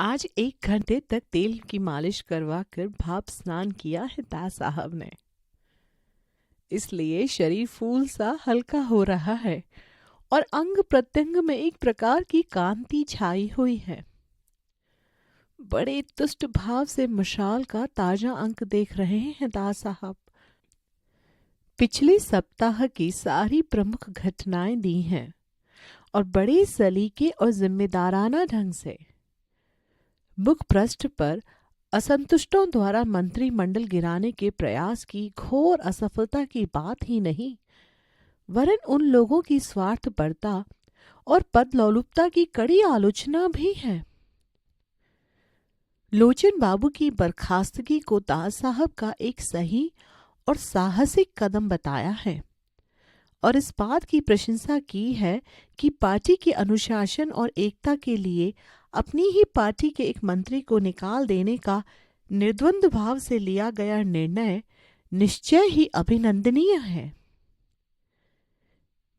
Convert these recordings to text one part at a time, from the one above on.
आज 1 घंटे तक तेल की मालिश करवा कर भाप स्नान किया है दास साहब ने। इसलिए शरीर फूल सा हल्का हो रहा है और अंग प्रत्यंग में एक प्रकार की कांति छाई हुई है। बड़े तुष्ट भाव से मशाल का ताजा अंक देख रहे हैं दास साहब। पिछले सप्ताह की सारी प्रमुख घटनाएं दी हैं और बड़े सलीके और जिम्मेदाराना ढंग से। मुख पृष्ठ पर असंतुष्टों द्वारा मंत्रिमंडल गिराने के प्रयास की घोर असफलता की बात ही नहीं, वरन उन लोगों की स्वार्थपरता और पदलोलुपता की कड़ी आलोचना भी है। लोचन बाबू की बर्खास्तगी को दास साहब का एक सही और साहसिक कदम बताया है और इस बात की प्रशंसा की है कि पार्टी के अनुशासन और एकता के लिए अपनी ही पार्टी के एक मंत्री को निकाल देने का निर्द्वंद भाव से लिया गया निर्णय निश्चय ही अभिनंदनीय है।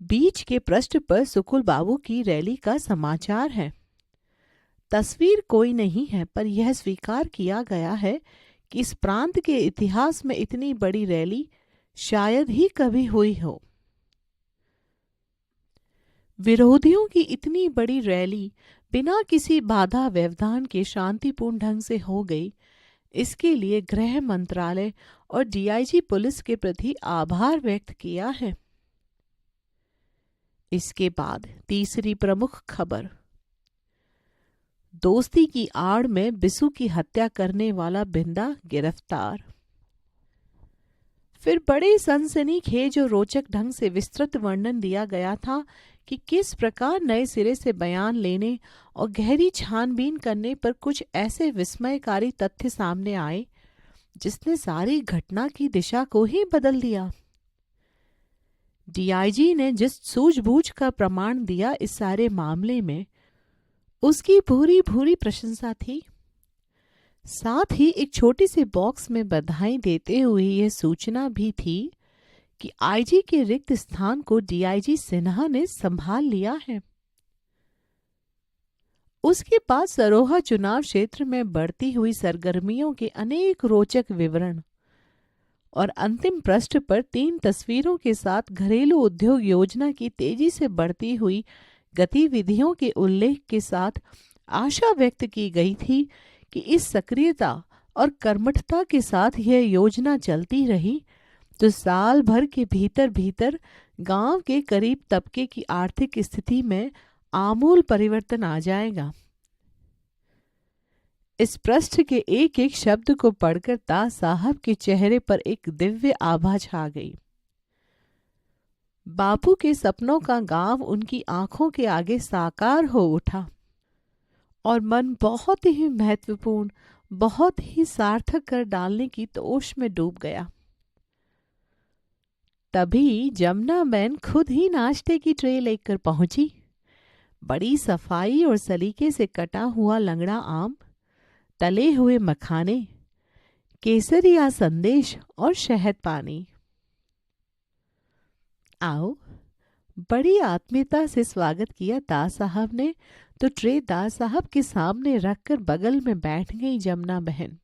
बीच के पृष्ठ पर सुकुल बाबू की रैली का समाचार है। तस्वीर कोई नहीं है, पर यह स्वीकार किया गया है कि इस प्रांत के इतिहास में इतनी बड़ी रैली शायद ही कभी हुई हो। विरोधियों की इतनी बड़ी रैली बिना किसी बाधा व्यवधान के शांतिपूर्ण ढंग से हो गई, इसके लिए गृह मंत्रालय और डीआईजी पुलिस के प्रति आभार व्यक्त किया है। इसके बाद तीसरी प्रमुख खबर, दोस्ती की आड़ में बिसु की हत्या करने वाला बिंदा गिरफ्तार। फिर बड़े सनसनीखेज और रोचक ढंग से विस्तृत वर्णन दिया गया था कि किस प्रकार नए सिरे से बयान लेने और गहरी छानबीन करने पर कुछ ऐसे विस्मयकारी तथ्य सामने आए जिसने सारी घटना की दिशा को ही बदल दिया। डीआईजी ने जिस सूझबूझ का प्रमाण दिया इस सारे मामले में, उसकी भूरी भूरी प्रशंसा थी। साथ ही एक छोटी सी बॉक्स में बधाई देते हुए यह सूचना भी थी कि आईजी के रिक्त स्थान को डीआईजी सिन्हा ने संभाल लिया है। उसके बाद सरोहा चुनाव क्षेत्र में बढ़ती हुई सरगर्मियों के अनेक रोचक विवरण और अंतिम पृष्ठ पर 3 तस्वीरों के साथ घरेलू उद्योग योजना की तेजी से बढ़ती हुई गतिविधियों के उल्लेख के साथ आशा व्यक्त की गई थी कि इस सक्रियता और कर्मठता के साथ यह योजना चलती रही तो साल भर के भीतर भीतर गांव के करीब तबके की आर्थिक स्थिति में आमूल परिवर्तन आ जाएगा। इस पृष्ठ के एक एक शब्द को पढ़कर दास साहब के चेहरे पर एक दिव्य आभा छा गई। बापू के सपनों का गांव उनकी आंखों के आगे साकार हो उठा और मन बहुत ही महत्वपूर्ण, बहुत ही सार्थक कर डालने की तोष में डूब गया। तभी जमुना बहन खुद ही नाश्ते की ट्रे लेकर पहुंची। बड़ी सफाई और सलीके से कटा हुआ लंगड़ा आम, तले हुए मखाने, केसरिया संदेश और शहद पानी। आओ, बड़ी आत्मीयता से स्वागत किया दास साहब ने तो ट्रे दास साहब के सामने रखकर बगल में बैठ गई जमुना बहन।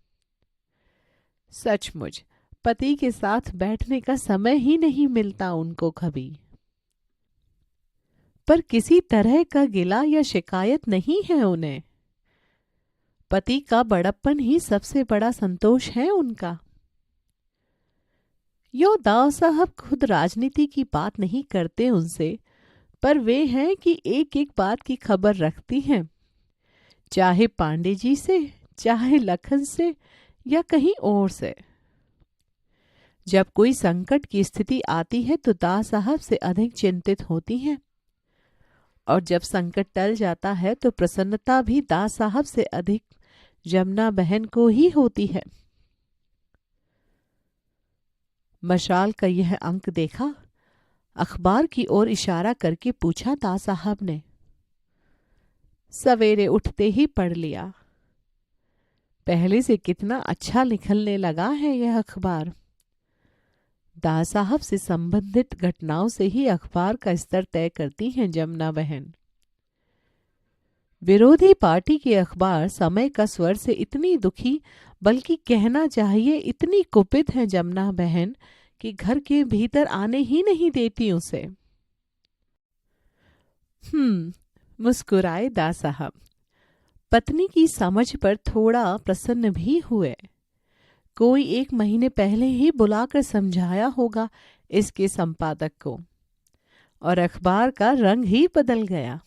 सचमुच पति के साथ बैठने का समय ही नहीं मिलता उनको कभी, पर किसी तरह का गिला या शिकायत नहीं है उन्हें। पति का बड़प्पन ही सबसे बड़ा संतोष है उनका। यो दास साहब खुद राजनीति की बात नहीं करते उनसे, पर वे हैं कि एक एक बात की खबर रखती हैं, चाहे पांडे जी से, चाहे लखन से या कहीं और से। जब कोई संकट की स्थिति आती है तो दास साहब से अधिक चिंतित होती हैं और जब संकट टल जाता है तो प्रसन्नता भी दास साहब से अधिक जमुना बहन को ही होती है। मशाल का यह अंक देखा, अखबार की ओर इशारा करके पूछा दास साहब ने। सवेरे उठते ही पढ़ लिया। पहले से कितना अच्छा निकलने लगा है यह अखबार। दास साहब से संबंधित घटनाओं से ही अखबार का स्तर तय करती हैं जमुना बहन। विरोधी पार्टी के अखबार समय का स्वर से इतनी दुखी, बल्कि कहना चाहिए इतनी कुपित है जमुना बहन कि घर के भीतर आने ही नहीं देती उसे। मुस्कुराए दा साहब। पत्नी की समझ पर थोड़ा प्रसन्न भी हुए। कोई 1 महीने पहले ही बुलाकर समझाया होगा इसके संपादक को, और अखबार का रंग ही बदल गया।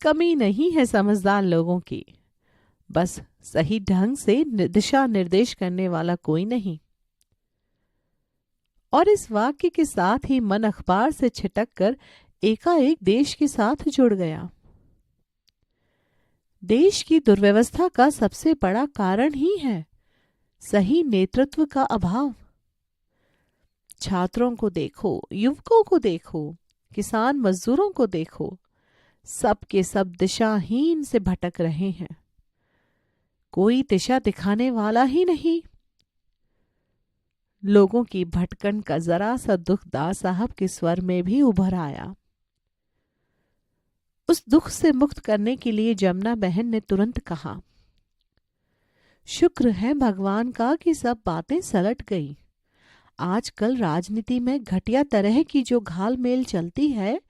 कमी नहीं है समझदार लोगों की, बस सही ढंग से दिशा निर्देश करने वाला कोई नहीं। और इस वाक्य के साथ ही मन अखबार से छिटक कर एकाएक देश के साथ जुड़ गया। देश की दुर्व्यवस्था का सबसे बड़ा कारण ही है सही नेतृत्व का अभाव। छात्रों को देखो, युवकों को देखो, किसान मजदूरों को देखो, सब के सब दिशाहीन से भटक रहे हैं। कोई दिशा दिखाने वाला ही नहीं। लोगों की भटकन का जरा सा दुख दा साहब के स्वर में भी उभर आया। उस दुख से मुक्त करने के लिए जमुना बहन ने तुरंत कहा, शुक्र है भगवान का कि सब बातें सलट गई। आजकल राजनीति में घटिया तरह की जो घाल मेल चलती है,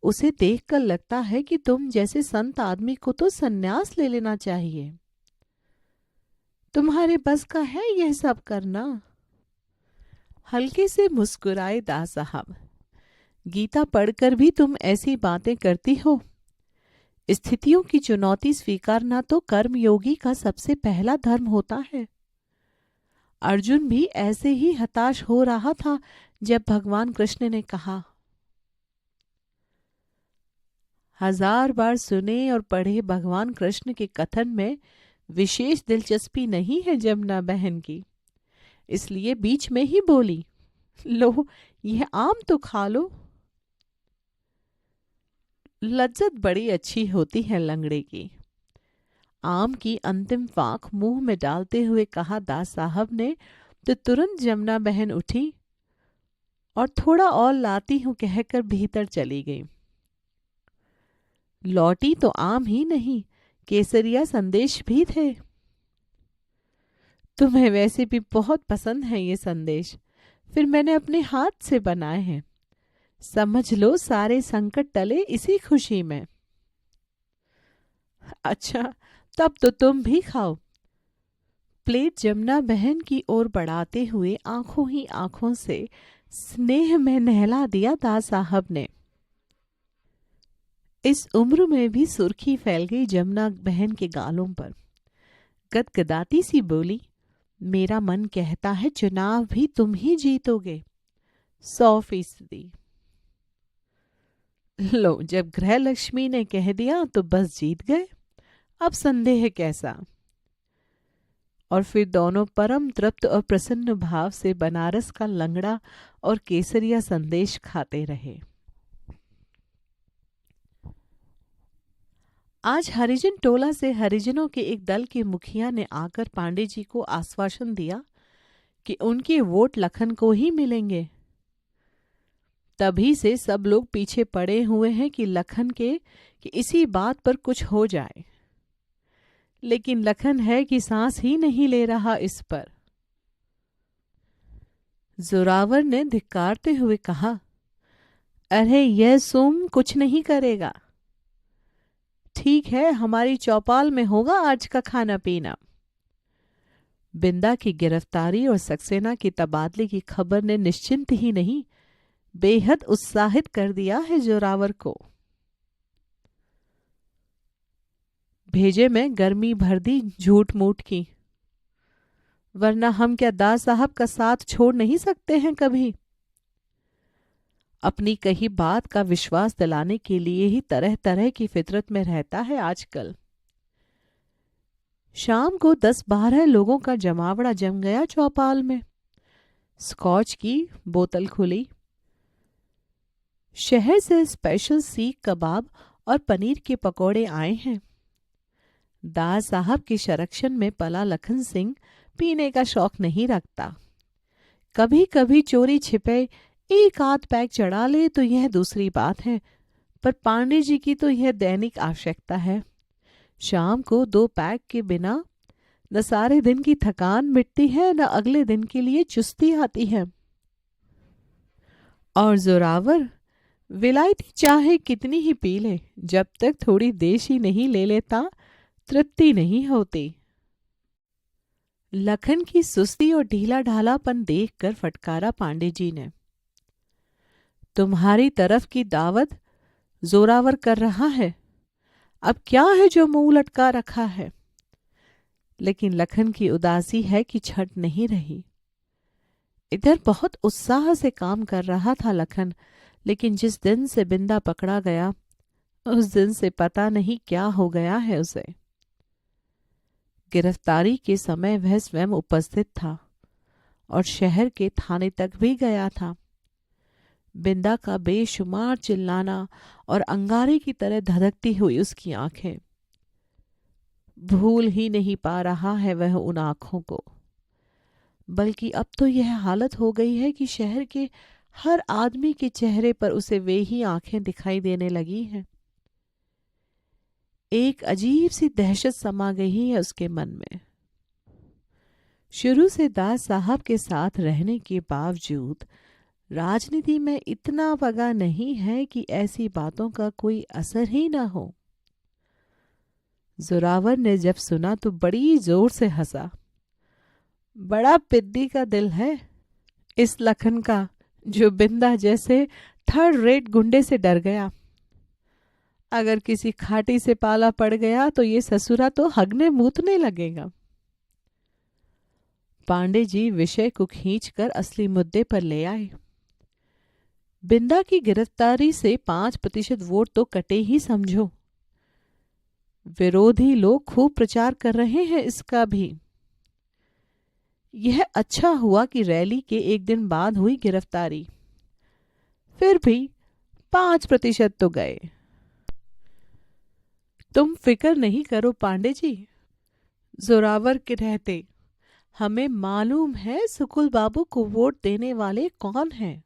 उसे देखकर लगता है कि तुम जैसे संत आदमी को तो संन्यास ले लेना चाहिए। तुम्हारे बस का है यह सब करना? हल्के से मुस्कुराए दा साहब। गीता पढ़कर भी तुम ऐसी बातें करती हो। स्थितियों की चुनौती स्वीकारना तो कर्मयोगी का सबसे पहला धर्म होता है। अर्जुन भी ऐसे ही हताश हो रहा था जब भगवान कृष्ण ने कहा, 1000 बार सुने और पढ़े भगवान कृष्ण के कथन में विशेष दिलचस्पी नहीं है जमुना बहन की, इसलिए बीच में ही बोली, लो यह आम तो खा लो। लज्जत बड़ी अच्छी होती है लंगड़े की। आम की अंतिम फांक मुंह में डालते हुए कहा दास साहब ने, तो तुरंत जमुना बहन उठी और थोड़ा और लाती हूं कहकर भीतर चली गई। लौटी तो आम ही नहीं, केसरिया संदेश भी थे। तुम्हें वैसे भी बहुत पसंद है ये संदेश, फिर मैंने अपने हाथ से बनाए हैं। समझ लो सारे संकट टले इसी खुशी में। अच्छा, तब तो तुम भी खाओ। प्लेट जमुना बहन की ओर बढ़ाते हुए आंखों ही आंखों से स्नेह में नहला दिया दा साहब ने। इस उम्र में भी सुर्खी फैल गई जमुना बहन के गालों पर। गदगदाती सी बोली, मेरा मन कहता है चुनाव भी तुम ही जीतोगे, 100%। लो, जब गृह लक्ष्मी ने कह दिया तो बस जीत गए, अब संदेह कैसा। और फिर दोनों परम तृप्त और प्रसन्न भाव से बनारस का लंगड़ा और केसरिया संदेश खाते रहे। आज हरिजन टोला से हरिजनों के एक दल के मुखिया ने आकर पांडे जी को आश्वासन दिया कि उनके वोट लखन को ही मिलेंगे। तभी से सब लोग पीछे पड़े हुए हैं कि लखन के कि इसी बात पर कुछ हो जाए, लेकिन लखन है कि सांस ही नहीं ले रहा इस पर। जोरावर ने धिक्कारते हुए कहा, अरे यह सोम कुछ नहीं करेगा। ठीक है, हमारी चौपाल में होगा आज का खाना पीना। बिंदा की गिरफ्तारी और सक्सेना के तबादले की खबर ने निश्चिंत ही नहीं, बेहद उत्साहित कर दिया है जोरावर को। भेजे में गर्मी भर दी झूठ मूठ की, वरना हम क्या दास साहब का साथ छोड़ नहीं सकते हैं कभी। अपनी कही बात का विश्वास दिलाने के लिए ही तरह तरह की फितरत में रहता है आजकल। शाम को 10-12 लोगों का जमावड़ा जम गया चौपाल में। स्कॉच की बोतल खुली। शहर से स्पेशल सीख कबाब और पनीर के पकौड़े आए हैं। दास साहब के संरक्षण में पला लखन सिंह पीने का शौक नहीं रखता। कभी कभी चोरी छिपे एक आध पैक चढ़ा ले तो यह दूसरी बात है, पर पांडे जी की तो यह दैनिक आवश्यकता है। शाम को 2 पैक के बिना न सारे दिन की थकान मिटती है, न अगले दिन के लिए चुस्ती आती है। और जोरावर विलायती चाहे कितनी ही पी ले, जब तक थोड़ी देशी नहीं ले लेता तृप्ति नहीं होती। लखन की सुस्ती और ढीला ढालापन देखकर फटकारा पांडे जी ने। तुम्हारी तरफ की दावत जोरावर कर रहा है, अब क्या है जो मुंह लटका रखा है। लेकिन लखन की उदासी है कि छट नहीं रही। इधर बहुत उत्साह से काम कर रहा था लखन, लेकिन जिस दिन से बिंदा पकड़ा गया उस दिन से पता नहीं क्या हो गया है उसे। गिरफ्तारी के समय वह स्वयं उपस्थित था और शहर के थाने तक भी गया था। बिंदा का बेशुमार चिल्लाना और अंगारे की तरह धधकती हुई उसकी आंखें, भूल ही नहीं पा रहा है वह उन आंखों को। बल्कि अब तो यह हालत हो गई है कि शहर के हर आदमी के चेहरे पर उसे वे ही आंखें दिखाई देने लगी हैं। एक अजीब सी दहशत समा गई है उसके मन में। शुरू से दास साहब के साथ रहने के बावजूद राजनीति में इतना पगा नहीं है कि ऐसी बातों का कोई असर ही ना हो। जोरावर ने जब सुना तो बड़ी जोर से हंसा। बड़ा पिद्दी का दिल है इस लखन का, जो बिंदा जैसे थर्ड रेट गुंडे से डर गया। अगर किसी खाटी से पाला पड़ गया तो ये ससुरा तो हगने मूतने लगेगा। पांडे जी विषय को खींचकर असली मुद्दे पर ले आए। बिंदा की गिरफ्तारी से 5% वोट तो कटे ही समझो। विरोधी लोग खूब प्रचार कर रहे हैं इसका भी। यह अच्छा हुआ कि रैली के एक दिन बाद हुई गिरफ्तारी। फिर भी 5% तो गए। तुम फिक्र नहीं करो पांडे जी, जोरावर के रहते हमें मालूम है सुकुल बाबू को वोट देने वाले कौन हैं।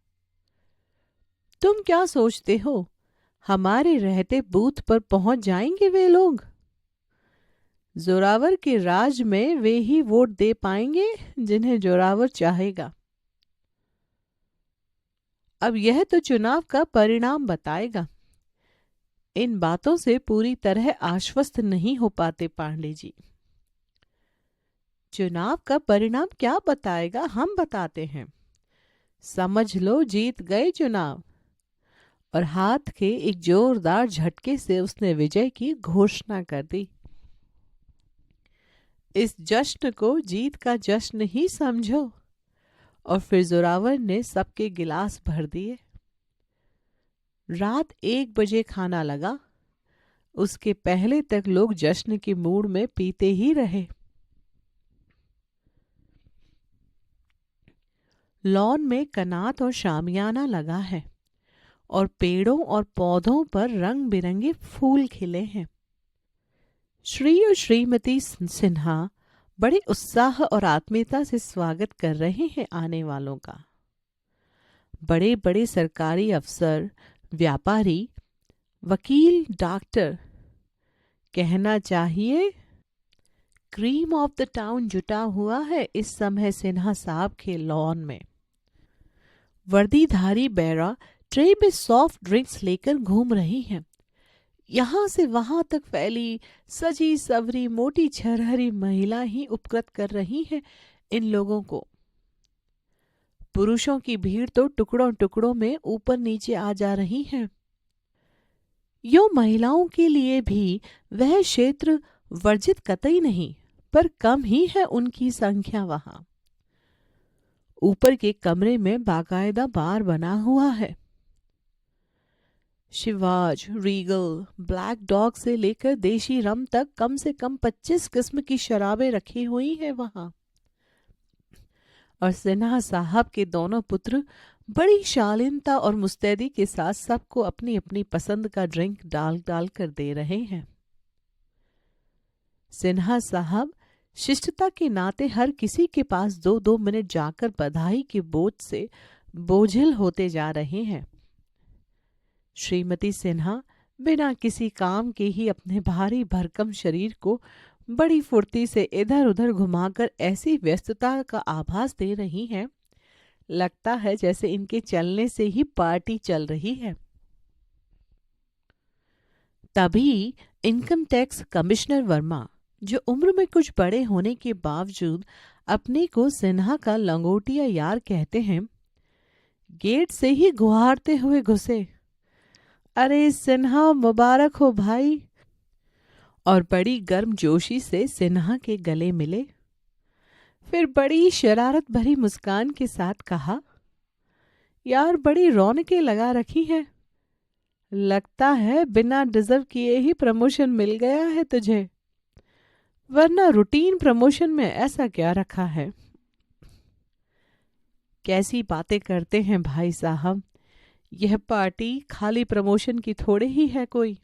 तुम क्या सोचते हो हमारे रहते बूथ पर पहुंच जाएंगे वे लोग? जोरावर के राज में वे ही वोट दे पाएंगे जिन्हें जोरावर चाहेगा। अब यह तो चुनाव का परिणाम बताएगा। इन बातों से पूरी तरह आश्वस्त नहीं हो पाते पांडे जी। चुनाव का परिणाम क्या बताएगा, हम बताते हैं। समझ लो जीत गए चुनाव। और हाथ के एक जोरदार झटके से उसने विजय की घोषणा कर दी। इस जश्न को जीत का जश्न ही समझो। और फिर जोरावर ने सबके गिलास भर दिए। रात 1 बजे खाना लगा। उसके पहले तक लोग जश्न के मूड में पीते ही रहे। लॉन में कनात और शामियाना लगा है और पेड़ों और पौधों पर रंग बिरंगे फूल खिले हैं। श्री और श्रीमती सिन्हा बड़े उत्साह और आत्मीयता से स्वागत कर रहे हैं आने वालों का। बड़े बड़े सरकारी अफसर, व्यापारी, वकील, डॉक्टर, कहना चाहिए क्रीम ऑफ द टाउन जुटा हुआ है इस समय सिन्हा साहब के लॉन में। वर्दीधारी बैरा ट्रे में सॉफ्ट ड्रिंक्स लेकर घूम रही हैं। यहां से वहां तक फैली सजी सवरी मोटी छरहरी महिला ही उपकृत कर रही है इन लोगों को। पुरुषों की भीड़ तो टुकड़ों टुकड़ों में ऊपर नीचे आ जा रही है। यो महिलाओं के लिए भी वह क्षेत्र वर्जित कतई नहीं, पर कम ही है उनकी संख्या वहां। ऊपर के कमरे में बाकायदा बार बना हुआ है। शिवाज, रीगल, ब्लैक डॉग से लेकर देशी रम तक कम से कम 25 किस्म की शराबें रखी हुई हैं वहां। और सिन्हा साहब के दोनों पुत्र बड़ी शालीनता और मुस्तैदी के साथ सबको अपनी अपनी पसंद का ड्रिंक डाल डाल कर दे रहे हैं। सिन्हा साहब शिष्टता के नाते हर किसी के पास 2-2 मिनट जाकर बधाई के बोझ से बोझिल होते जा रहे हैं। श्रीमती सिन्हा बिना किसी काम के ही अपने भारी भरकम शरीर को बड़ी फुर्ती से इधर उधर घुमाकर ऐसी व्यस्तता का आभास दे रही हैं, लगता है जैसे इनके चलने से ही पार्टी चल रही है। तभी इनकम टैक्स कमिश्नर वर्मा, जो उम्र में कुछ बड़े होने के बावजूद अपने को सिन्हा का लंगोटिया यार कहते हैं, गेट से ही गुहारते हुए घुसे। अरे सिन्हा, मुबारक हो भाई। और बड़ी गर्मजोशी से सिन्हा के गले मिले। फिर बड़ी शरारत भरी मुस्कान के साथ कहा, यार बड़ी रौनकें लगा रखी हैं। लगता है बिना डिजर्व किए ही प्रमोशन मिल गया है तुझे, वरना रूटीन प्रमोशन में ऐसा क्या रखा है। कैसी बातें करते हैं भाई साहब, यह पार्टी खाली प्रमोशन की थोड़े ही है कोई।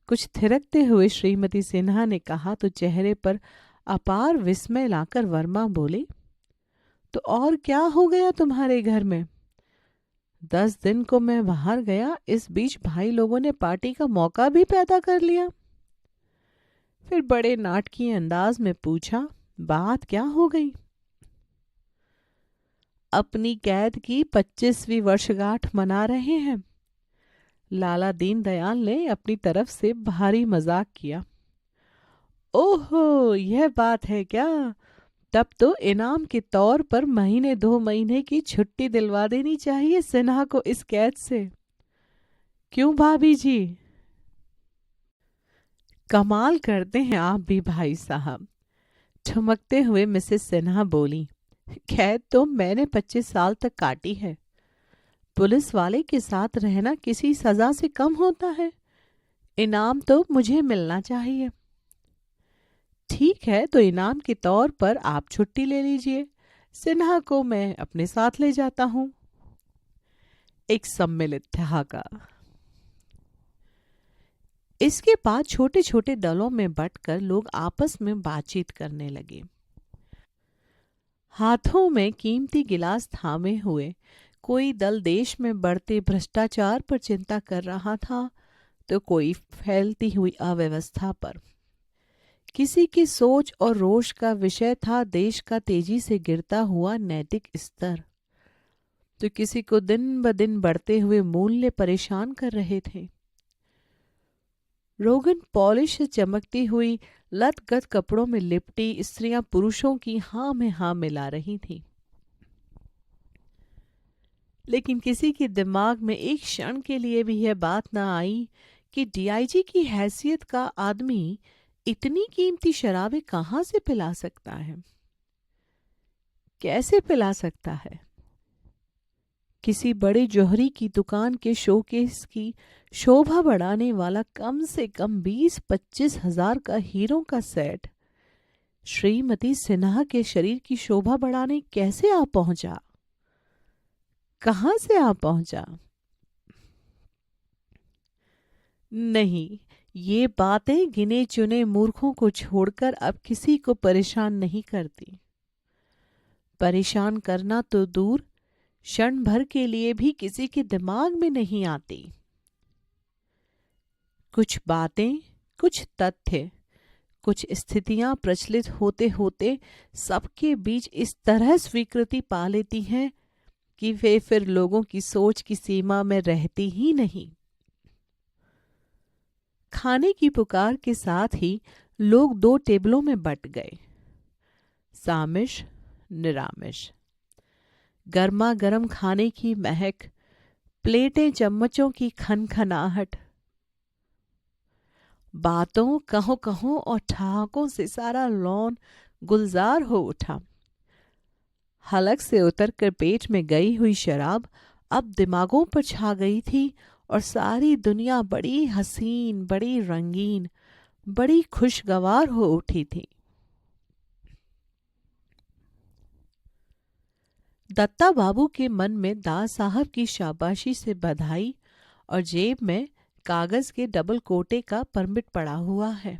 कुछ थिरकते हुए श्रीमती सिन्हा ने कहा तो चेहरे पर अपार विस्मय लाकर वर्मा बोले, तो और क्या हो गया तुम्हारे घर में? 10 दिन को मैं बाहर गया, इस बीच भाई लोगों ने पार्टी का मौका भी पैदा कर लिया। फिर बड़े नाटकीय अंदाज में पूछा, बात क्या हो गई? अपनी कैद की 25वीं वर्षगांठ मना रहे हैं। लाला दीनदयाल ने अपनी तरफ से भारी मजाक किया। ओहो, यह बात है क्या? तब तो इनाम के तौर पर महीने 2 महीने की छुट्टी दिलवा देनी चाहिए सिन्हा को इस कैद से। क्यों भाभी जी? कमाल करते हैं आप भी भाई साहब, ठुमकते हुए मिसेस सिन्हा बोली। कैद तो मैंने 25 साल तक काटी है। पुलिस वाले के साथ रहना किसी सजा से कम होता है। इनाम तो मुझे मिलना चाहिए। ठीक है, तो इनाम के तौर पर आप छुट्टी ले लीजिए, सिन्हा को मैं अपने साथ ले जाता हूं। एक सम्मिलित ठहाका। इसके बाद छोटे छोटे दलों में बंटकर लोग आपस में बातचीत करने लगे। हाथों में कीमती गिलास थामे हुए कोई दल देश में बढ़ते भ्रष्टाचार पर चिंता कर रहा था, तो कोई फैलती हुई अव्यवस्था पर। किसी की सोच और रोष का विषय था देश का तेजी से गिरता हुआ नैतिक स्तर, तो किसी को दिन ब दिन बढ़ते हुए मूल्य परेशान कर रहे थे। रोगन पॉलिश से चमकती हुई लतगत कपड़ों में लिपटी स्त्रियां पुरुषों की हाँ में हाँ मिला रही थीं। लेकिन किसी के दिमाग में एक क्षण के लिए भी यह बात न आई कि डीआईजी की हैसियत का आदमी इतनी कीमती शराबें कहाँ से पिला सकता है, कैसे पिला सकता है। किसी बड़े जौहरी की दुकान के शोकेस की शोभा बढ़ाने वाला कम से कम 20-25 हजार का हीरों का सेट श्रीमती सिन्हा के शरीर की शोभा बढ़ाने कैसे आ पहुंचा, कहां से आ पहुंचा? नहीं, ये बातें गिने चुने मूर्खों को छोड़कर अब किसी को परेशान नहीं करती। परेशान करना तो दूर, क्षण भर के लिए भी किसी के दिमाग में नहीं आती। कुछ बातें, कुछ तथ्य, कुछ स्थितियां प्रचलित होते होते सबके बीच इस तरह स्वीकृति पा लेती हैं कि वे फिर लोगों की सोच की सीमा में रहती ही नहीं। खाने की पुकार के साथ ही लोग 2 टेबलों में बंट गए, सामिश निरामिष। गर्मा गर्म खाने की महक, प्लेटें चम्मचों की खनखनाहट, बातों कहो कहो और ठहाकों से सारा लॉन गुलजार हो उठा। हलक से उतरकर पेट में गई हुई शराब अब दिमागों पर छा गई थी और सारी दुनिया बड़ी हसीन, बड़ी रंगीन, बड़ी खुशगवार हो उठी थी। दत्ता बाबू के मन में दास साहब की शाबाशी से बधाई और जेब में कागज के डबल कोटे का परमिट पड़ा हुआ है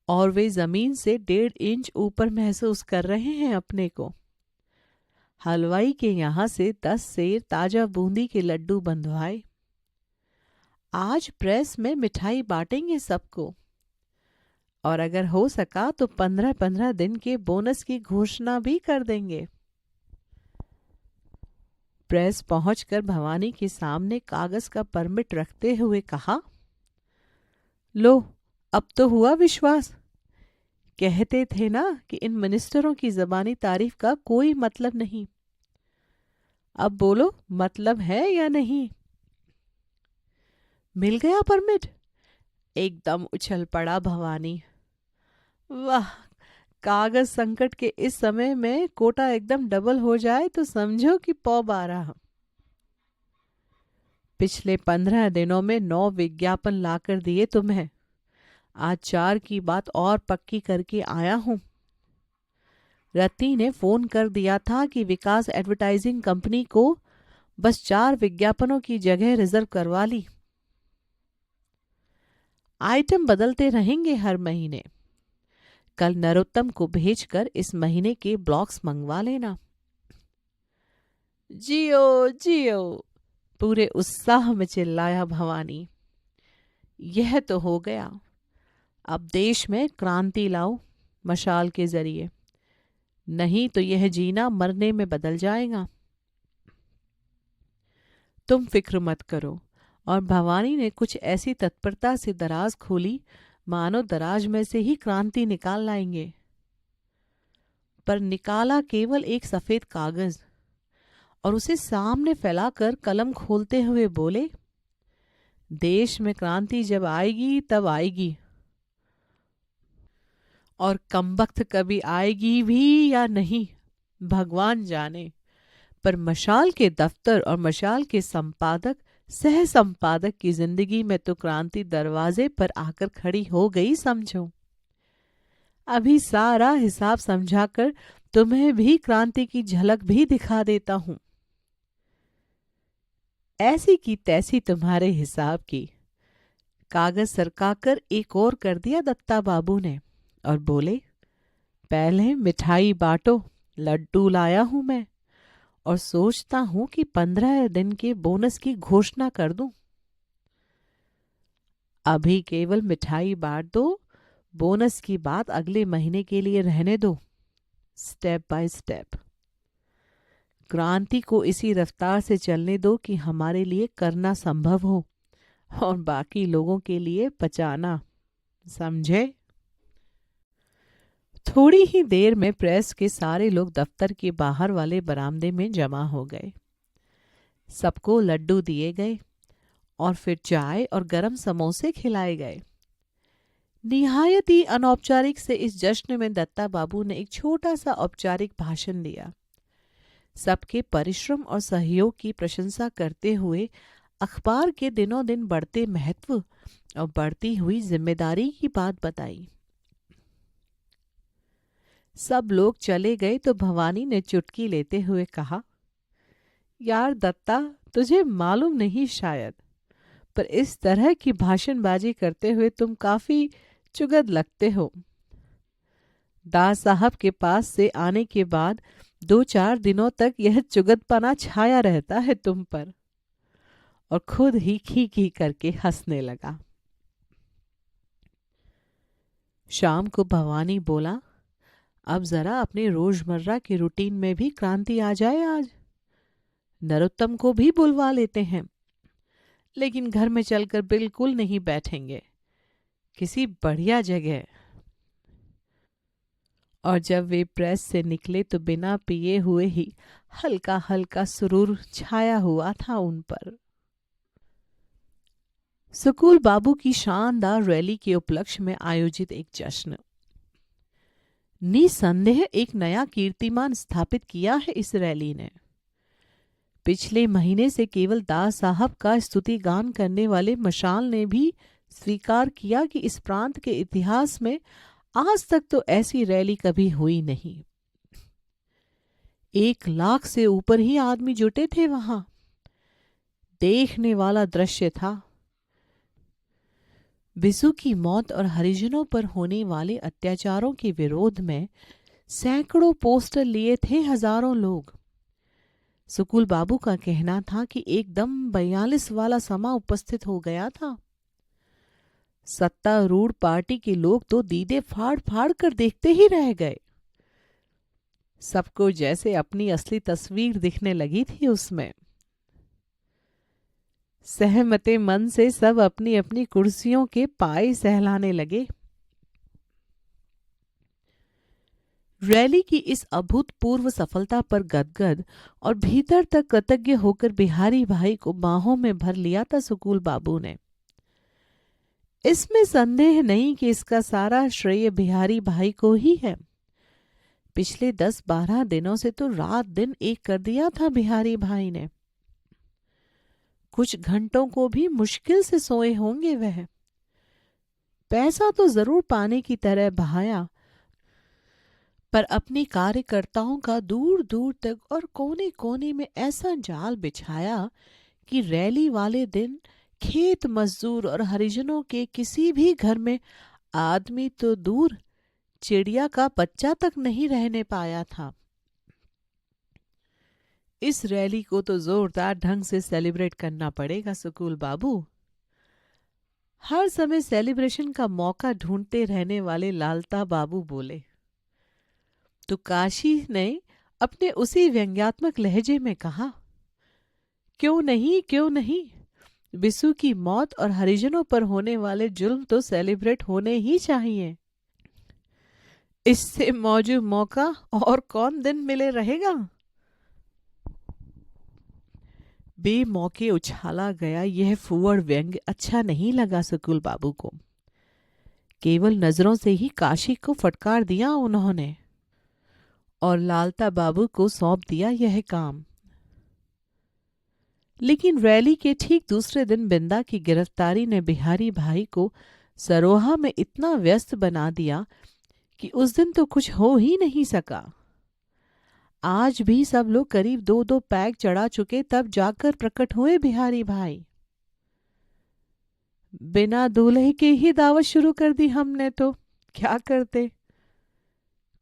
और वे जमीन से 1.5 इंच ऊपर महसूस कर रहे हैं अपने को। हलवाई के यहाँ से 10 सेर ताजा बूंदी के लड्डू बंधवाए। आज प्रेस में मिठाई बांटेंगे सबको, और अगर हो सका तो 15-15 दिन के बोनस की घोषणा भी कर देंगे। प्रेस पहुंचकर भवानी के सामने कागज का परमिट रखते हुए कहा, लो, अब तो हुआ विश्वास। कहते थे ना कि इन मिनिस्टरों की जबानी तारीफ का कोई मतलब नहीं। अब बोलो, मतलब है या नहीं? मिल गया परमिट? एकदम उछल पड़ा भवानी। वाह, कागज संकट के इस समय में कोटा एकदम डबल हो जाए तो समझो कि पौ 12। पिछले 15 दिनों में 9 विज्ञापन लाकर दिए तुम्हें। आज 4 की बात और पक्की करके आया हूं। रति ने फोन कर दिया था कि विकास एडवर्टाइजिंग कंपनी को बस 4 विज्ञापनों की जगह रिजर्व करवा ली। आइटम बदलते रहेंगे हर महीने। कल नरोत्तम को भेजकर इस महीने के ब्लॉक्स मंगवा लेना। जियो जियो, पूरे उत्साह में चिल्लाया भवानी। यह तो हो गया। अब देश में क्रांति लाओ मशाल के जरिए, नहीं तो यह जीना मरने में बदल जाएगा। तुम फिक्र मत करो। और भवानी ने कुछ ऐसी तत्परता से दराज खोली मानो दराज में से ही क्रांति निकाल लाएंगे। पर निकाला केवल एक सफेद कागज, और उसे सामने फैलाकर कलम खोलते हुए बोले, देश में क्रांति जब आएगी तब आएगी, और कमबख्त कभी आएगी भी या नहीं भगवान जाने। पर मशाल के दफ्तर और मशाल के संपादक सह संपादक की जिंदगी में तो क्रांति दरवाजे पर आकर खड़ी हो गई समझो। अभी सारा हिसाब समझाकर तुम्हें भी क्रांति की झलक भी दिखा देता हूं। ऐसी की तैसी तुम्हारे हिसाब की। कागज सरकाकर एक और कर दिया दत्ता बाबू ने और बोले, पहले मिठाई बांटो, लड्डू लाया हूं मैं, और सोचता हूं कि 15 दिन के बोनस की घोषणा कर दूं। अभी केवल मिठाई बांट दो, बोनस की बात अगले महीने के लिए रहने दो। स्टेप बाय स्टेप क्रांति को इसी रफ्तार से चलने दो कि हमारे लिए करना संभव हो और बाकी लोगों के लिए पचाना, समझे? थोड़ी ही देर में प्रेस के सारे लोग दफ्तर के बाहर वाले बरामदे में जमा हो गए। सबको लड्डू दिए गए और फिर चाय और गरम समोसे खिलाए गए। निहायत ही अनौपचारिक से इस जश्न में दत्ता बाबू ने एक छोटा सा औपचारिक भाषण दिया। सबके परिश्रम और सहयोग की प्रशंसा करते हुए अखबार के दिनों दिन बढ़ते महत्व और बढ़ती हुई जिम्मेदारी की बात बताई। सब लोग चले गए तो भवानी ने चुटकी लेते हुए कहा, यार दत्ता, तुझे मालूम नहीं शायद, पर इस तरह की भाषणबाजी करते हुए तुम काफी चुगद लगते हो। दास साहब के पास से आने के बाद 2-4 दिनों तक यह चुगदपना छाया रहता है तुम पर। और खुद ही खी करके हंसने लगा। शाम को भवानी बोला, अब जरा अपने रोजमर्रा के रूटीन में भी क्रांति आ जाए। आज नरोत्तम को भी बुलवा लेते हैं, लेकिन घर में चलकर बिल्कुल नहीं बैठेंगे, किसी बढ़िया जगह। और जब वे प्रेस से निकले तो बिना पिए हुए ही हल्का हल्का सुरूर छाया हुआ था उन पर। सुकूल बाबू की शानदार रैली के उपलक्ष्य में आयोजित एक जश्न निसंदेह एक नया कीर्तिमान स्थापित किया है। इस रैली ने पिछले महीने से केवल दास साहब का स्तुति गान करने वाले मशाल ने भी स्वीकार किया कि इस प्रांत के इतिहास में आज तक तो ऐसी रैली कभी हुई नहीं। 1 लाख से ऊपर ही आदमी जुटे थे वहां। देखने वाला दृश्य था। बिसु की मौत और हरिजनों पर होने वाले अत्याचारों के विरोध में सैकड़ों पोस्टर लिए थे हजारों लोग। सुकुल बाबू का कहना था कि एकदम 42 वाला समा उपस्थित हो गया था। सत्तारूढ़ पार्टी के लोग तो दीदे फाड़ फाड़ कर देखते ही रह गए। सबको जैसे अपनी असली तस्वीर दिखने लगी थी उसमें। सहमते मन से सब अपनी अपनी कुर्सियों के पाए सहलाने लगे। रैली की इस अभूतपूर्व सफलता पर गदगद और भीतर तक कृतज्ञ होकर बिहारी भाई को बाहों में भर लिया था सुकुल बाबू ने। इसमें संदेह नहीं कि इसका सारा श्रेय बिहारी भाई को ही है। पिछले 10-12 दिनों से तो रात दिन एक कर दिया था बिहारी भाई ने। कुछ घंटों को भी मुश्किल से सोए होंगे वह। पैसा तो जरूर पाने की तरह बहाया, पर अपनी कार्यकर्ताओं का दूर दूर तक और कोने कोने में ऐसा जाल बिछाया कि रैली वाले दिन खेत मजदूर और हरिजनों के किसी भी घर में आदमी तो दूर, चिड़िया का बच्चा तक नहीं रहने पाया था। इस रैली को तो जोरदार ढंग से सेलिब्रेट करना पड़ेगा सुकुल बाबू। हर समय सेलिब्रेशन का मौका ढूंढते रहने वाले लालता बाबू बोले। तो काशी ने अपने उसी व्यंग्यात्मक लहजे में कहा, क्यों नहीं क्यों नहीं, बिसु की मौत और हरिजनों पर होने वाले जुल्म तो सेलिब्रेट होने ही चाहिए। इससे मौजू मौका और कौन दिन मिले रहेगा। बेमौके उछाला गया यह फुवड़ व्यंग्य अच्छा नहीं लगा सुकुल बाबू को। केवल नजरों से ही काशी को फटकार दिया उन्होंने और लालता बाबू को सौंप दिया यह काम। लेकिन रैली के ठीक दूसरे दिन बिंदा की गिरफ्तारी ने बिहारी भाई को सरोहा में इतना व्यस्त बना दिया कि उस दिन तो कुछ हो ही नहीं सका। आज भी सब लोग करीब 2-2 पैग चढ़ा चुके तब जाकर प्रकट हुए बिहारी भाई। बिना दूल्हे के ही दावत शुरू कर दी हमने, तो क्या करते।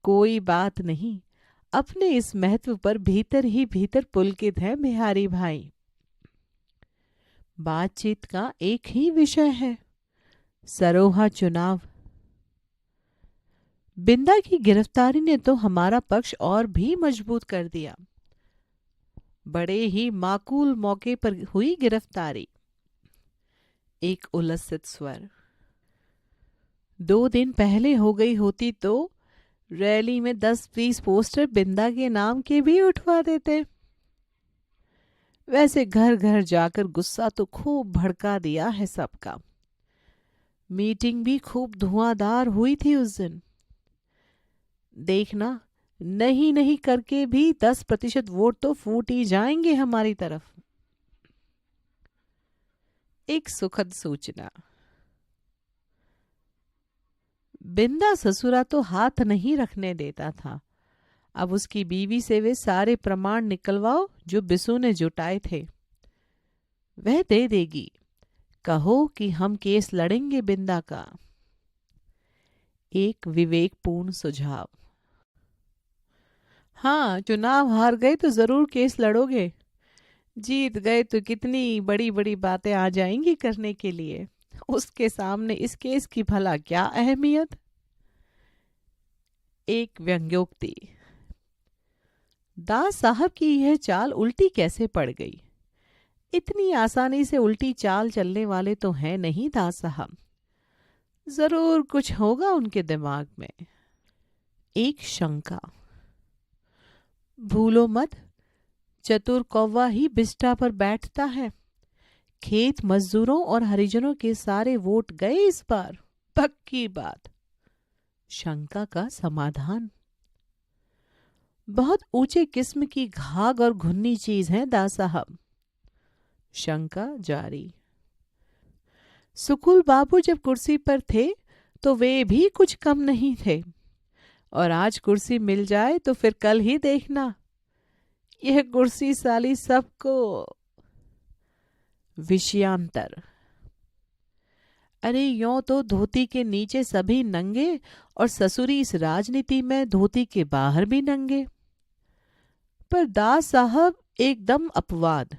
कोई बात नहीं, अपने इस महत्व पर भीतर ही भीतर पुलकित है बिहारी भाई। बातचीत का एक ही विषय है, सरोहा चुनाव। बिंदा की गिरफ्तारी ने तो हमारा पक्ष और भी मजबूत कर दिया। बड़े ही माकूल मौके पर हुई गिरफ्तारी। एक उलसित स्वर। 2 दिन पहले हो गई होती तो रैली में 10-20 पोस्टर बिंदा के नाम के भी उठवा देते। वैसे घर घर जाकर गुस्सा तो खूब भड़का दिया है सबका। मीटिंग भी खूब धुआंधार हुई थी उस दिन। देखना, नहीं नहीं करके भी 10% वोट तो फूट ही जाएंगे हमारी तरफ। एक सुखद सूचना। बिंदा ससुरा तो हाथ नहीं रखने देता था। अब उसकी बीवी से वे सारे प्रमाण निकलवाओ जो बिसु ने जुटाए थे। वह दे देगी। कहो कि हम केस लड़ेंगे बिंदा का। एक विवेकपूर्ण सुझाव। हाँ, चुनाव हार गए तो जरूर केस लड़ोगे। जीत गए तो कितनी बड़ी बड़ी बातें आ जाएंगी करने के लिए। उसके सामने इस केस की भला क्या अहमियत। एक व्यंग्योक्ति। दास साहब की यह चाल उल्टी कैसे पड़ गई। इतनी आसानी से उल्टी चाल चलने वाले तो हैं नहीं दास साहब। जरूर कुछ होगा उनके दिमाग में। एक शंका। भूलो मत, चतुर कौवा ही बिस्टा पर बैठता है। खेत मजदूरों और हरिजनों के सारे वोट गए इस बार, पक्की बात। शंका का समाधान। बहुत ऊंचे किस्म की घाघ और घुन्नी चीज है दास साहब। शंका जारी। सुकुल बाबू जब कुर्सी पर थे तो वे भी कुछ कम नहीं थे, और आज कुर्सी मिल जाए तो फिर कल ही देखना यह कुर्सी साली सबको। विषयांतर। अरे यों तो धोती के नीचे सभी नंगे और ससुरी इस राजनीति में धोती के बाहर भी नंगे। पर दास साहब एकदम अपवाद।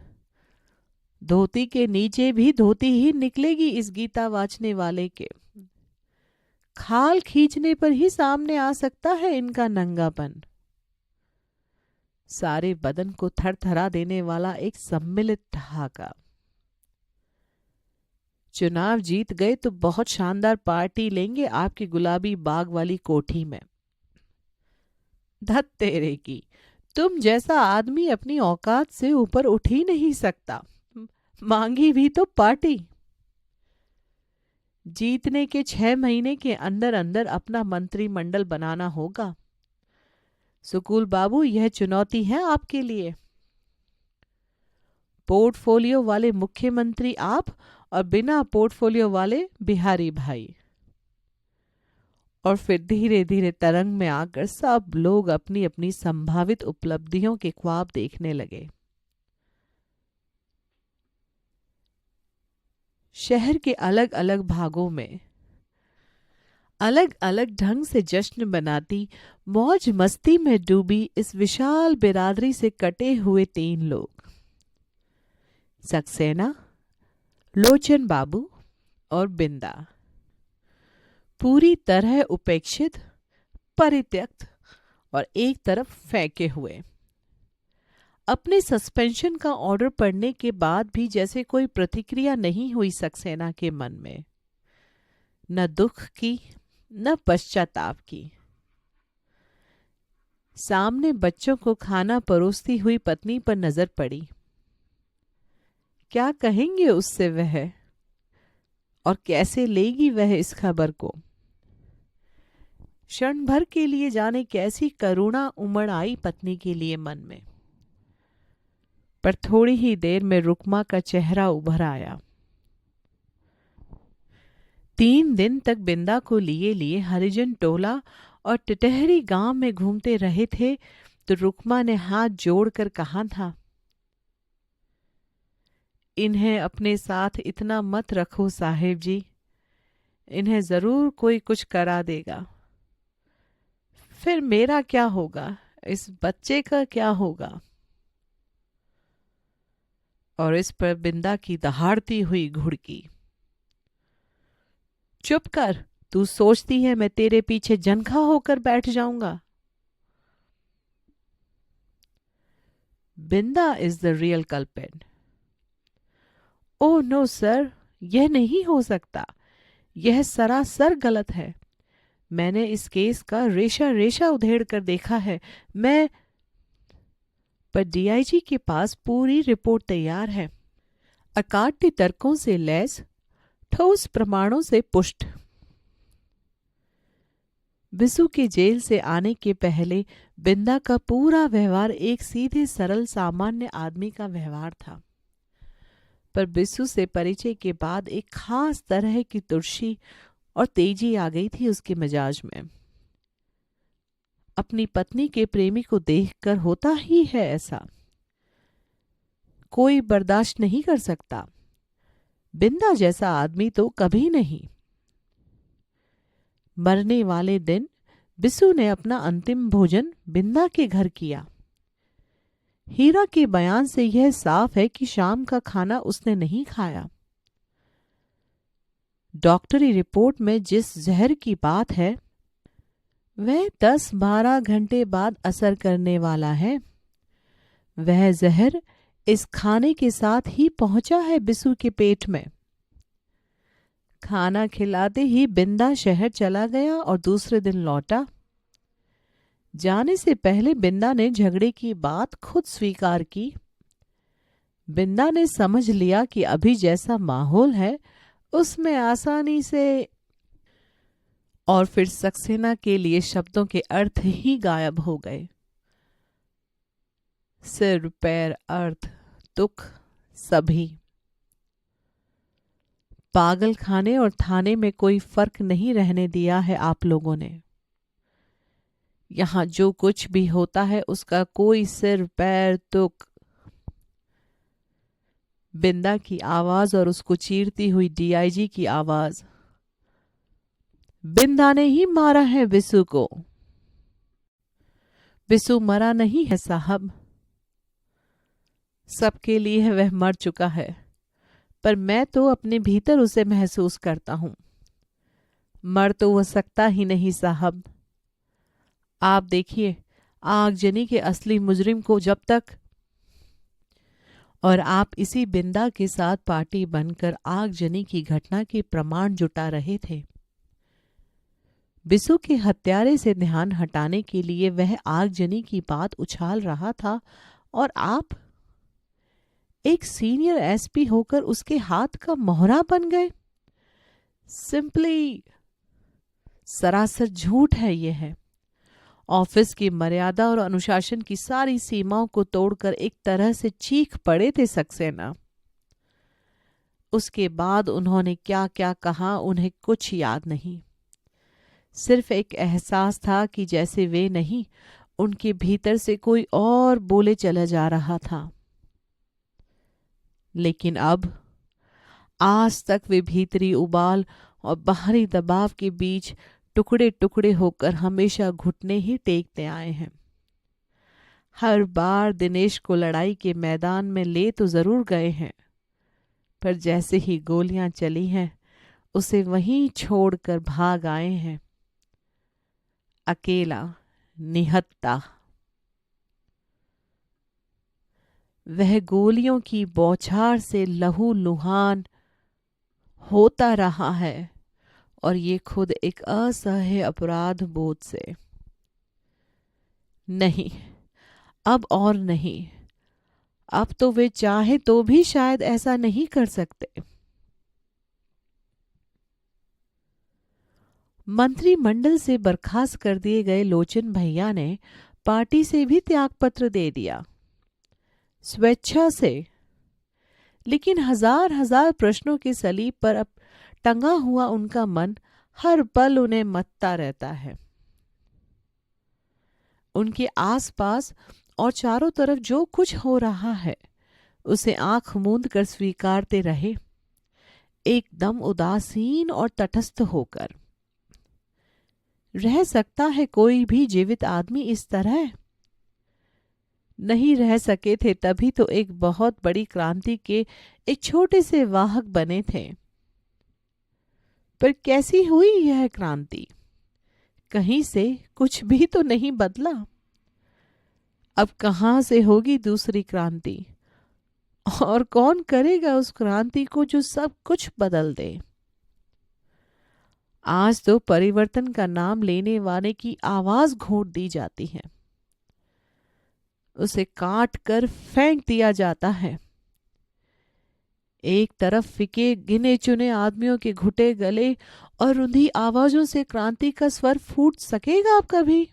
धोती के नीचे भी धोती ही निकलेगी इस गीता वाचने वाले के। खाल खींचने पर ही सामने आ सकता है इनका नंगापन। सारे बदन को थरथरा देने वाला एक सम्मिलित ठहाका। चुनाव जीत गए तो बहुत शानदार पार्टी लेंगे आपकी गुलाबी बाग वाली कोठी में। धत तेरे की, तुम जैसा आदमी अपनी औकात से ऊपर उठ ही नहीं सकता, मांगी भी तो पार्टी। जीतने के 6 महीने के अंदर अंदर अपना मंत्रिमंडल बनाना होगा। सुकूल बाबू, यह चुनौती है आपके लिए। पोर्टफोलियो वाले मुख्यमंत्री आप और बिना पोर्टफोलियो वाले बिहारी भाई। और फिर धीरे धीरे तरंग में आकर सब लोग अपनी अपनी संभावित उपलब्धियों के ख्वाब देखने लगे। शहर के अलग अलग भागों में अलग अलग ढंग से जश्न मनाती, मौज मस्ती में डूबी इस विशाल बिरादरी से कटे हुए 3 लोग, सक्सेना, लोचन बाबू और बिंदा, पूरी तरह उपेक्षित, परित्यक्त और एक तरफ फेंके हुए। अपने सस्पेंशन का ऑर्डर पढ़ने के बाद भी जैसे कोई प्रतिक्रिया नहीं हुई सक्सेना के मन में, न दुख की न पश्चाताप की। सामने बच्चों को खाना परोसती हुई पत्नी पर नजर पड़ी। क्या कहेंगे उससे वह, और कैसे लेगी वह इस खबर को। क्षण भर के लिए जाने कैसी करुणा उमड़ आई पत्नी के लिए मन में, पर थोड़ी ही देर में रुकमा का चेहरा उभर आया। 3 दिन तक बिंदा को लिए लिए हरिजन टोला और टिटहरी गांव में घूमते रहे थे तो रुकमा ने हाथ जोड़कर कहा था, इन्हें अपने साथ इतना मत रखो साहेब जी, इन्हें जरूर कोई कुछ करा देगा। फिर मेरा क्या होगा, इस बच्चे का क्या होगा। और इस पर बिंदा की दहाड़ती हुई घुड़की, चुप कर, तू सोचती है मैं तेरे पीछे जनखा होकर बैठ जाऊंगा। Binda is the real culprit. Oh no sir, यह नहीं हो सकता, यह सरासर गलत है। मैंने इस केस का रेशा रेशा उधेड़ कर देखा है। मैं पर डीआईजी के पास पूरी रिपोर्ट तैयार है, अकाट्य तर्कों से लैस, ठोस प्रमाणों से पुष्ट। बिसु के जेल से आने के पहले बिंदा का पूरा व्यवहार एक सीधे सरल सामान्य आदमी का व्यवहार था, पर बिसु से परिचय के बाद एक खास तरह की तुर्शी और तेजी आ गई थी उसके मिजाज में। अपनी पत्नी के प्रेमी को देखकर होता ही है ऐसा, कोई बर्दाश्त नहीं कर सकता। बिंदा जैसा आदमी तो कभी नहीं। मरने वाले दिन बिसु ने अपना अंतिम भोजन बिंदा के घर किया। हीरा के बयान से यह साफ है कि शाम का खाना उसने नहीं खाया। डॉक्टरी रिपोर्ट में जिस जहर की बात है वह 10-12 घंटे बाद असर करने वाला है। वह जहर इस खाने के साथ ही पहुंचा है बिसु के पेट में। खाना खिलाते ही बिंदा शहर चला गया और दूसरे दिन लौटा। जाने से पहले बिंदा ने झगड़े की बात खुद स्वीकार की। बिंदा ने समझ लिया कि अभी जैसा माहौल है उसमें आसानी से, और फिर सक्सेना के लिए शब्दों के अर्थ ही गायब हो गए। सिर पैर अर्थ दुख सभी। पागल खाने और थाने में कोई फर्क नहीं रहने दिया है आप लोगों ने। यहां जो कुछ भी होता है उसका कोई सिर पैर तुक। बिंदा की आवाज और उसको चीरती हुई डीआईजी की आवाज, बिंदा ने ही मारा है बिसु को। बिसु मरा नहीं है साहब। सबके लिए वह मर चुका है, पर मैं तो अपने भीतर उसे महसूस करता हूं। मर तो वह सकता ही नहीं साहब। आप देखिए आगजनी के असली मुजरिम को जब तक, और आप इसी बिंदा के साथ पार्टी बनकर आगजनी की घटना के प्रमाण जुटा रहे थे। बिसु के हत्यारे से ध्यान हटाने के लिए वह आगजनी की बात उछाल रहा था और आप एक सीनियर एसपी होकर उसके हाथ का मोहरा बन गए। सिंपली सरासर झूठ है यह है। ऑफिस की मर्यादा और अनुशासन की सारी सीमाओं को तोड़कर एक तरह से चीख पड़े थे सक्सेना। उसके बाद उन्होंने क्या क्या कहा उन्हें कुछ याद नहीं। सिर्फ एक एहसास था कि जैसे वे नहीं, उनके भीतर से कोई और बोले चला जा रहा था। लेकिन अब आज तक वे भीतरी उबाल और बाहरी दबाव के बीच टुकड़े टुकड़े होकर हमेशा घुटने ही टेकते आए हैं। हर बार दिनेश को लड़ाई के मैदान में ले तो जरूर गए हैं, पर जैसे ही गोलियां चली हैं उसे वहीं छोड़कर भाग आए हैं, अकेला, निहत्ता। वह गोलियों की बौछार से लहू लुहान होता रहा है, और ये खुद एक असह्य अपराध बोध से। नहीं, अब और नहीं। अब तो वे चाहे तो भी शायद ऐसा नहीं कर सकते। मंत्रिमंडल से बर्खास्त कर दिए गए लोचन भैया ने पार्टी से भी त्यागपत्र दे दिया, स्वेच्छा से। लेकिन हजार हजार प्रश्नों की सलीब पर अब टंगा हुआ उनका मन हर पल उन्हें मत्ता रहता है। उनके आसपास और चारों तरफ जो कुछ हो रहा है उसे आंख मूंद कर स्वीकारते रहे, एकदम उदासीन और तटस्थ होकर। रह सकता है कोई भी जीवित आदमी इस तरह? नहीं रह सके थे तभी तो एक बहुत बड़ी क्रांति के एक छोटे से वाहक बने थे। पर कैसी हुई यह क्रांति? कहीं से कुछ भी तो नहीं बदला। अब कहां से होगी दूसरी क्रांति? और कौन करेगा उस क्रांति को जो सब कुछ बदल दे? आज तो परिवर्तन का नाम लेने वाले की आवाज घोंट दी जाती है, उसे काट कर फेंक दिया जाता है। एक तरफ फिके गिने चुने आदमियों के घुटे गले और रुंधी आवाजों से क्रांति का स्वर फूट सकेगा अब कभी?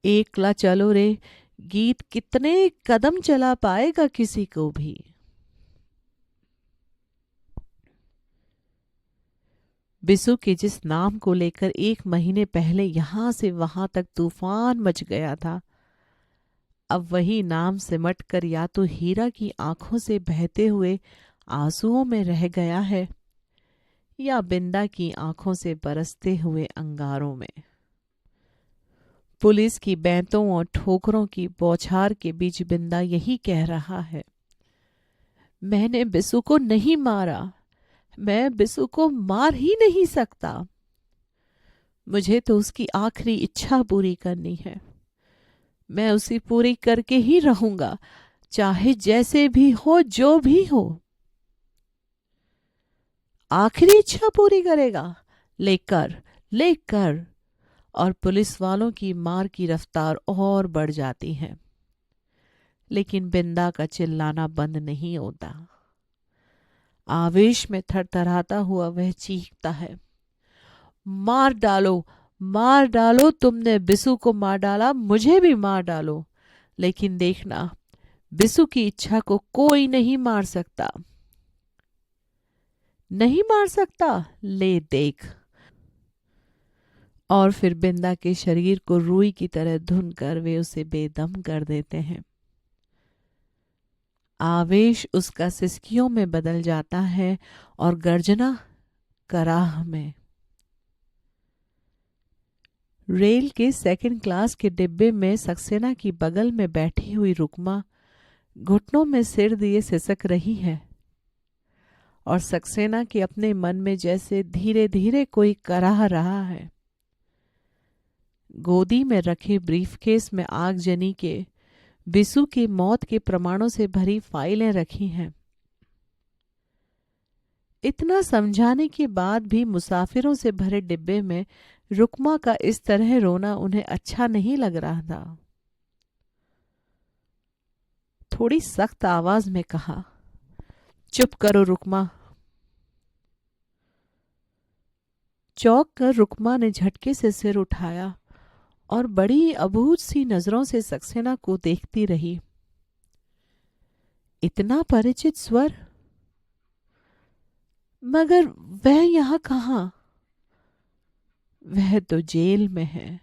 एकला चलो रे गीत कितने कदम चला पाएगा किसी को भी? बिसु के जिस नाम को लेकर 1 महीने पहले यहां से वहां तक तूफान मच गया था, अब वही नाम सिमट कर या तो हीरा की आंखों से बहते हुए आंसुओं में रह गया है, या बिंदा की आंखों से बरसते हुए अंगारों में। पुलिस की बैंतों और ठोकरों की बौछार के बीच बिंदा यही कह रहा है, मैंने बिसु को नहीं मारा, मैं बिसु को मार ही नहीं सकता। मुझे तो उसकी आखिरी इच्छा पूरी करनी है। मैं उसे पूरी करके ही रहूंगा, चाहे जैसे भी हो, जो भी हो। आखिरी इच्छा पूरी करेगा? लेकर लेकर। और पुलिस वालों की मार की रफ्तार और बढ़ जाती है, लेकिन बिंदा का चिल्लाना बंद नहीं होता। आवेश में थरथराता हुआ वह चीखता है, मार डालो, मार डालो, तुमने बिसु को मार डाला, मुझे भी मार डालो, लेकिन देखना बिसु की इच्छा को कोई नहीं मार सकता। नहीं मार सकता? ले देख। और फिर बिंदा के शरीर को रुई की तरह धुन कर वे उसे बेदम कर देते हैं। आवेश उसका सिसकियों में बदल जाता है और गर्जना कराह में। रेल के सेकंड क्लास के डिब्बे में सक्सेना की बगल में बैठी हुई रुकमा घुटनों में सिर दिए सिसक रही है और सक्सेना के अपने मन में जैसे धीरे धीरे कोई कराह रहा है। गोदी में रखे ब्रीफकेस में आगजनी के बिसु की मौत के प्रमाणों से भरी फाइलें रखी हैं। इतना समझाने के बाद भी मुसाफिरों से भरे डिब्बे में रुकमा का इस तरह रोना उन्हें अच्छा नहीं लग रहा था। थोड़ी सख्त आवाज में कहा, चुप करो रुकमा। चौंक कर रुकमा ने झटके से सिर उठाया और बड़ी अबूझ सी नजरों से सक्सेना को देखती रही। इतना परिचित स्वर, मगर वह यहां कहां? वह तो जेल में है।